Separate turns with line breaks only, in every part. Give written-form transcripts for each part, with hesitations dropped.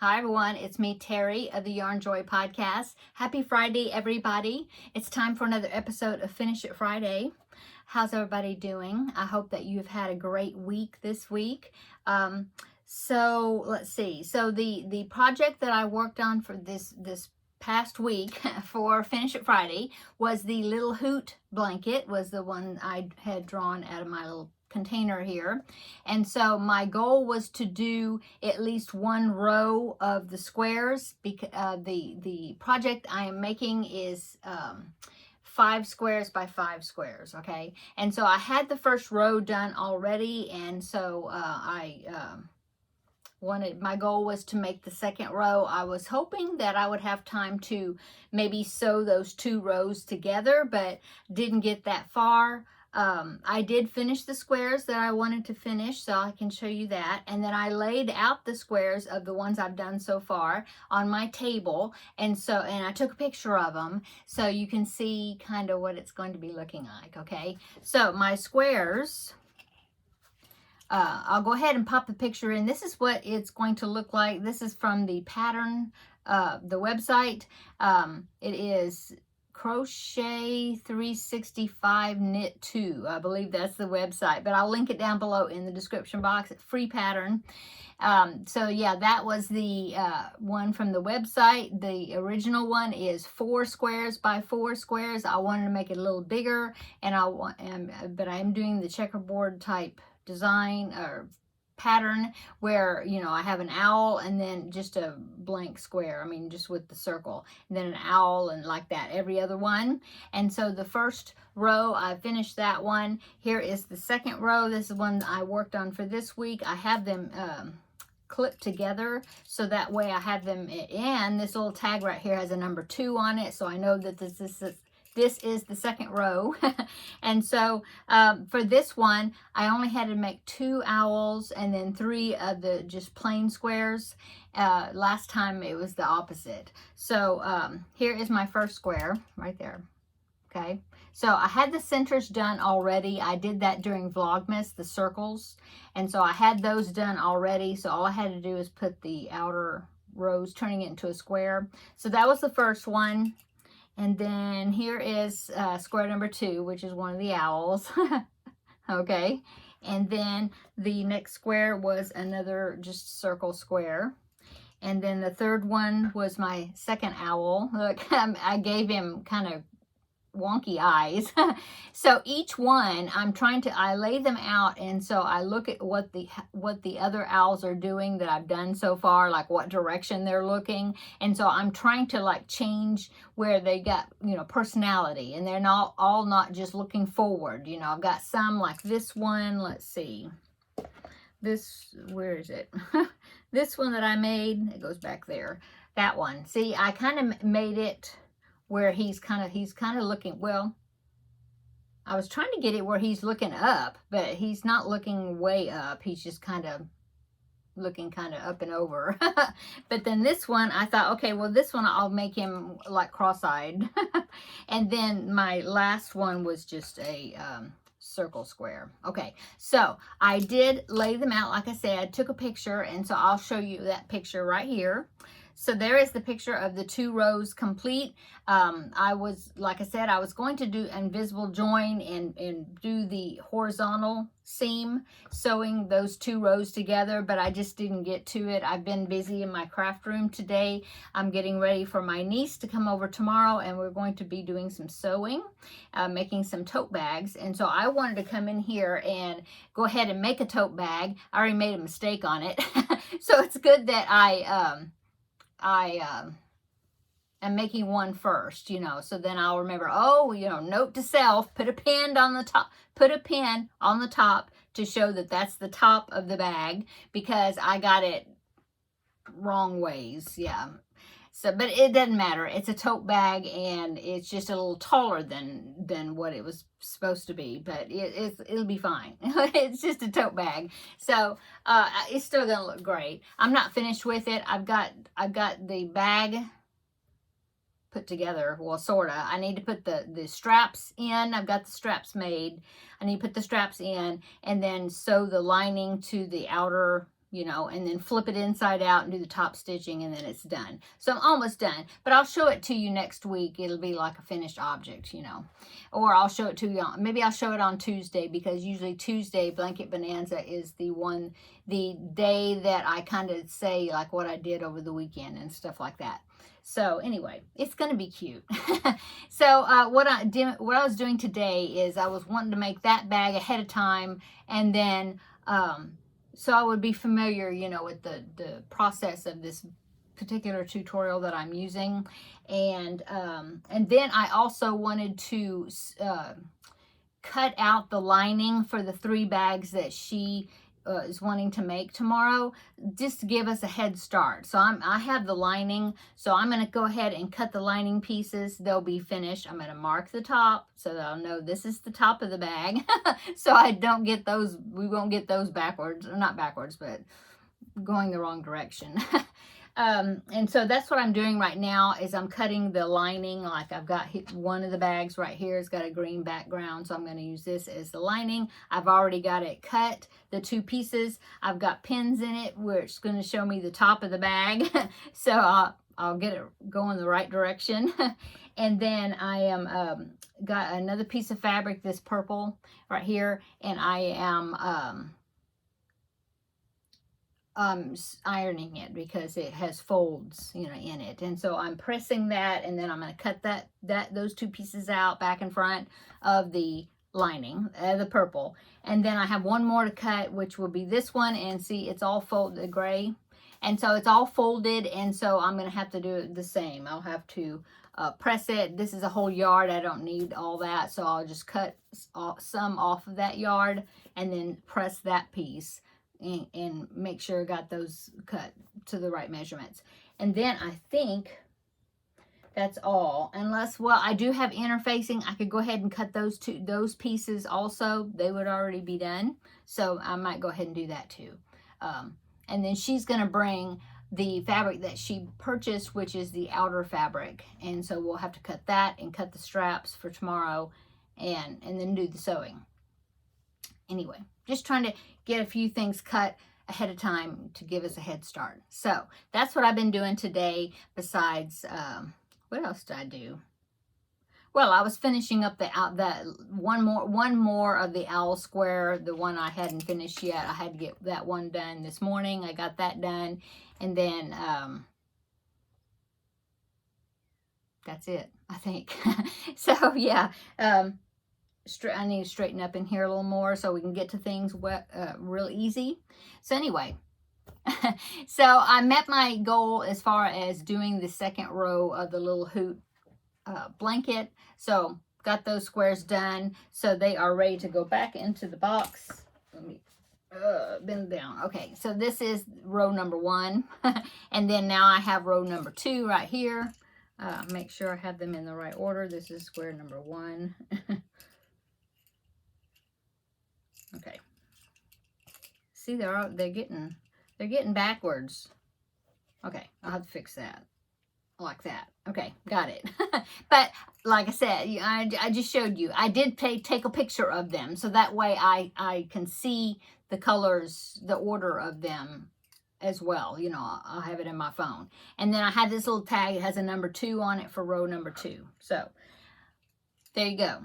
Hi everyone, it's me Terry of the Yarn Joy podcast. Happy Friday everybody. It's time for another episode of Finish It Friday. How's everybody doing? I hope that you've had a great week this week. So let's see. So the project that I worked on for this past week for Finish It Friday was the little hoot blanket, was the one I had drawn out of my little container here. And so my goal was to do at least one row of the squares because the project I am making is 5 squares by 5 squares, okay? And so I had the first row done already, and so my goal was to make the second row. I was hoping that I would have time to maybe sew those 2 rows together, but didn't get that far. I did finish the squares that I wanted to finish, so I can show you that. And then I laid out the squares of the ones I've done so far on my table. And I took a picture of them so you can see kind of what it's going to be looking like, okay? So my squares, I'll go ahead and pop the picture in. This is what it's going to look like. This is from the pattern, the website. It is Crochet 365 Knit 2. I believe that's the website, but I'll link it down below in the description box. It's free pattern. So yeah, that was the one from the website. The original one is 4 squares by 4 squares. I wanted to make it a little bigger, but I'm doing the checkerboard type design or pattern where, you know, I have an owl and then just a blank square, I mean just with the circle, and then an owl, and like that every other one. And so the first row, I finished that one. Here is the second row. This is one I worked on for this week. I have them clipped together so that way I have them, and this little tag right here has a number 2 on it, so I know that this is the second row. And so for this one, I only had to make 2 owls and then 3 of the just plain squares. Last time it was the opposite. So here is my first square right there. Okay, so I had the centers done already. I did that during Vlogmas, the circles. And so I had those done already. So all I had to do is put the outer rows, turning it into a square. So that was the first one. And then here is square number 2, which is one of the owls. Okay. And then the next square was another just circle square. And then the third one was my second owl. Look, I gave him kind of wonky eyes. So each one I lay them out, and so I look at what the other owls are doing that I've done so far, like what direction they're looking. And so I'm trying to like change where they got, you know, personality, and they're not all not just looking forward. You know, I've got some like this one. Let's see, where is it? This one that I made, it goes back there. That one. See, I kind of made it where he's kind of looking, well, I was trying to get it where he's looking up, but he's not looking way up. He's just kind of looking kind of up and over. But then this one, I thought, okay, well, this one I'll make him like cross-eyed. And then my last one was just a circle square. Okay, so I did lay them out. Like I said, I took a picture, and so I'll show you that picture right here. So there is the picture of the 2 rows complete. Like I said, I was going to do invisible join and do the horizontal seam, sewing those 2 rows together, but I just didn't get to it. I've been busy in my craft room today. I'm getting ready for my niece to come over tomorrow, and we're going to be doing some sewing, making some tote bags. And so I wanted to come in here and go ahead and make a tote bag. I already made a mistake on it. So it's good that I am making one first, you know, so then I'll remember, oh, you know, note to self, put a pin on the top to show that that's the top of the bag, because I got it wrong ways. Yeah. So, but it doesn't matter. It's a tote bag, and it's just a little taller than what it was supposed to be, but it'll be fine. It's just a tote bag. So, it's still gonna look great. I'm not finished with it. I've got the bag put together, well, sorta. I need to put the straps in. I've got the straps made. I need to put the straps in and then sew the lining to the outer you know, and then flip it inside out and do the top stitching, and then it's done. So I'm almost done, but I'll show it to you next week. It'll be like a finished object, you know, or I'll show it to you on, maybe I'll show it on Tuesday, because usually Tuesday, Blanket Bonanza, is the day that I kind of say like what I did over the weekend and stuff like that. So anyway, it's going to be cute. So what I was doing today is I was wanting to make that bag ahead of time, and then so I would be familiar, you know, with the process of this particular tutorial that I'm using. And then I also wanted to cut out the lining for the 3 bags that she is wanting to make tomorrow, just to give us a head start. So I have the lining, so I'm going to go ahead and cut the lining pieces. They'll be finished. I'm going to mark the top so that I'll know this is the top of the bag. So I don't get those, we won't get those backwards, or not backwards, but going the wrong direction. And so that's what I'm doing right now, is I'm cutting the lining. Like I've got one of the bags right here, it's got a green background, so I'm going to use this as the lining. I've already got it cut, the 2 pieces. I've got pins in it where it's going to show me the top of the bag. So I'll get it going the right direction. And then I am got another piece of fabric, this purple right here, and I am ironing it because it has folds, you know, in it. And so I'm pressing that, and then I'm going to cut those 2 pieces out, back and front of the lining, the purple. And then I have one more to cut, which will be this one. And see, it's all folded, the gray. And so it's all folded, and so I'm going to have to do it the same. I'll have to press it. This is a whole yard. I don't need all that, so I'll just cut some off of that yard and then press that piece. And make sure I got those cut to the right measurements. And then I think that's all. Unless, well, I do have interfacing. I could go ahead and cut those pieces also. They would already be done. So I might go ahead and do that too. And then she's going to bring the fabric that she purchased, which is the outer fabric. And so we'll have to cut that and cut the straps for tomorrow, and then do the sewing. Anyway, just trying to get a few things cut ahead of time to give us a head start. So that's what I've been doing today. Besides, what else did I do? Well, I was finishing up that one more of the owl square, the one I hadn't finished yet. I had to get that one done this morning. I got that done, and then that's it, I think. So yeah. I need to straighten up in here a little more so we can get to things real easy. So anyway, so I met my goal as far as doing the 2nd row of the little hoot blanket. So got those squares done, so they are ready to go back into the box. Let me bend down. Okay, so this is row number 1. And then now I have row number 2 right here. Make sure I have them in the right order. This is square number 1. Okay. See, they're getting backwards. Okay, I'll have to fix that. Like that. Okay, got it. But like I said, I just showed you. I did take a picture of them, so that way I can see the colors, the order of them as well. You know, I'll have it in my phone. And then I have this little tag. It has a number 2 on it for row number 2. So there you go.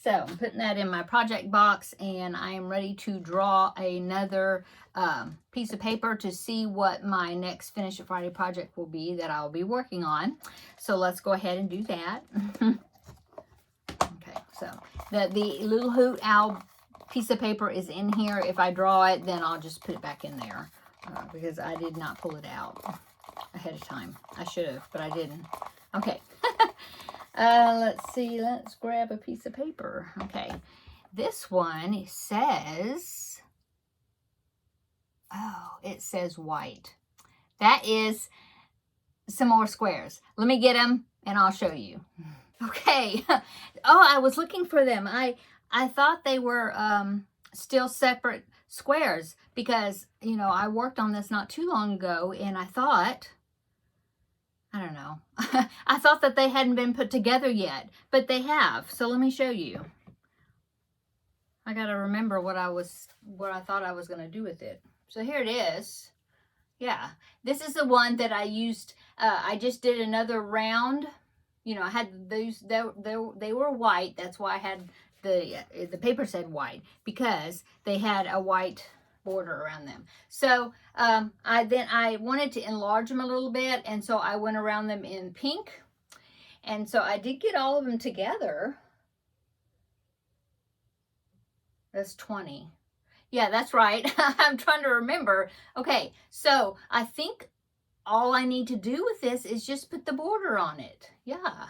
So I'm putting that in my project box, and I am ready to draw another piece of paper to see what my next Finish It Friday project will be that I'll be working on. So let's go ahead and do that. Okay, so the little hoot owl piece of paper is in here. If I draw it, then I'll just put it back in there because I did not pull it out ahead of time. I should have, but I didn't. Okay. Let's see, let's grab a piece of paper. Okay, this one says, oh, it says white. That is some more squares. Let me get them and I'll show you. Okay. Oh, I was looking for them. I thought they were still separate squares because, you know, I worked on this not too long ago, and I thought, I don't know. I thought that they hadn't been put together yet, but they have. So let me show you. I got to remember what I thought I was going to do with it. So here it is. Yeah, this is the one that I used. I just did another round. You know, I had those, they were white. That's why I had the paper said white, because they had a white border around them. So I wanted to enlarge them a little bit, and so I went around them in pink. And so I did get all of them together. That's 20. Yeah, that's right. I'm trying to remember. Okay, so I think all I need to do with this is just put the border on it. Yeah,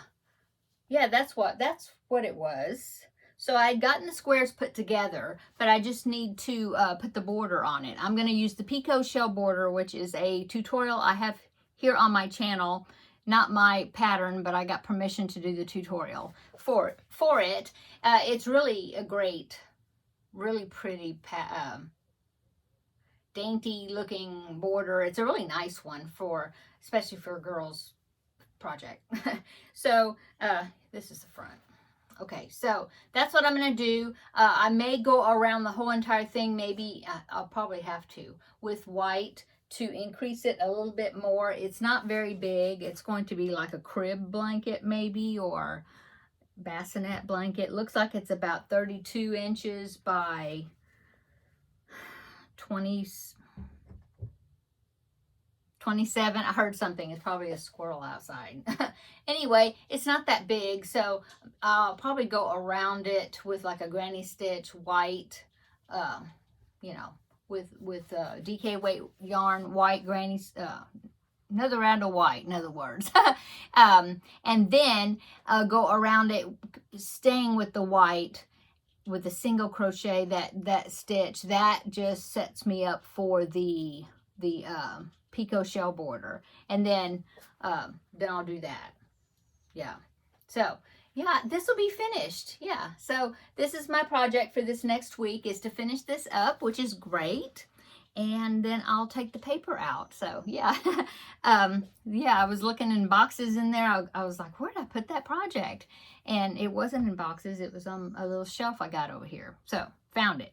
that's what it was. So I had gotten the squares put together, but I just need to put the border on it. I'm going to use the Picot shell border, which is a tutorial I have here on my channel. Not my pattern, but I got permission to do the tutorial for it. It's really a great, really pretty, dainty looking border. It's a really nice one especially for a girl's project. So this is the front. Okay, so that's what I'm going to do. I may go around the whole entire thing. Maybe I'll probably have to, with white to increase it a little bit more. It's not very big. It's going to be like a crib blanket maybe, or bassinet blanket. Looks like it's about 32 inches by 27. I heard something. It's probably a squirrel outside. Anyway, it's not that big, so I'll probably go around it with like a granny stitch white, you know, with DK weight yarn, white granny, another round of white, in other words. And then go around it, staying with the white, with a single crochet, that stitch that just sets me up for the Picot shell border, and then I'll do that. Yeah, so yeah, this will be finished. Yeah, so this is my project for this next week, is to finish this up, which is great, and then I'll take the paper out. So yeah. Yeah, I was looking in boxes in there. I was like, where did I put that project? And it wasn't in boxes. It was on a little shelf I got over here. So found it.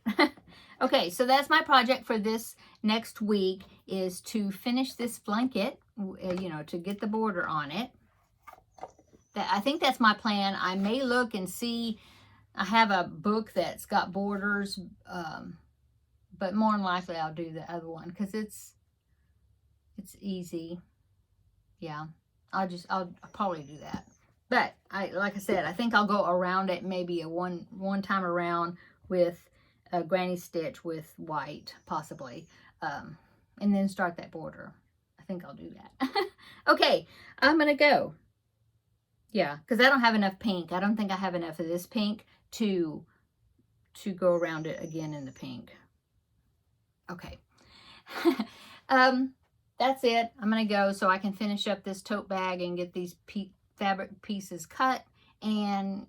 Okay, so that's my project for this next week, is to finish this blanket, you know, to get the border on it. I think that's my plan. I may look and see. I have a book that's got borders, but more than likely I'll do the other one, because it's easy. Yeah, I'll probably do that. But like I said, I think I'll go around it maybe a one time around with a granny stitch with white, possibly, and then start that border. I think I'll do that. Okay, I'm gonna go. Yeah, because I don't have enough pink. I don't think I have enough of this pink to go around it again in the pink. Okay. That's it. I'm gonna go so I can finish up this tote bag and get these fabric pieces cut and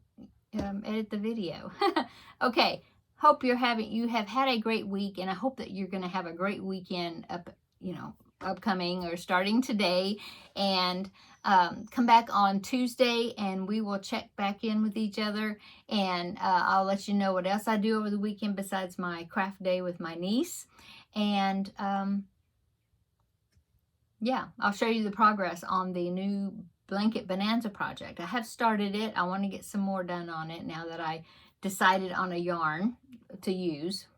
edit the video. Okay. Hope you have had a great week, and I hope that you're going to have a great weekend upcoming or starting today, and come back on Tuesday and we will check back in with each other, and I'll let you know what else I do over the weekend besides my craft day with my niece. And yeah, I'll show you the progress on the new blanket bonanza project. I have started it. I want to get some more done on it now that I decided on a yarn to use,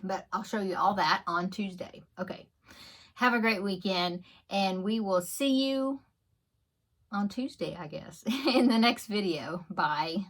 but I'll show you all that on Tuesday. Okay, have a great weekend, and we will see you on Tuesday, I guess, in the next video. Bye.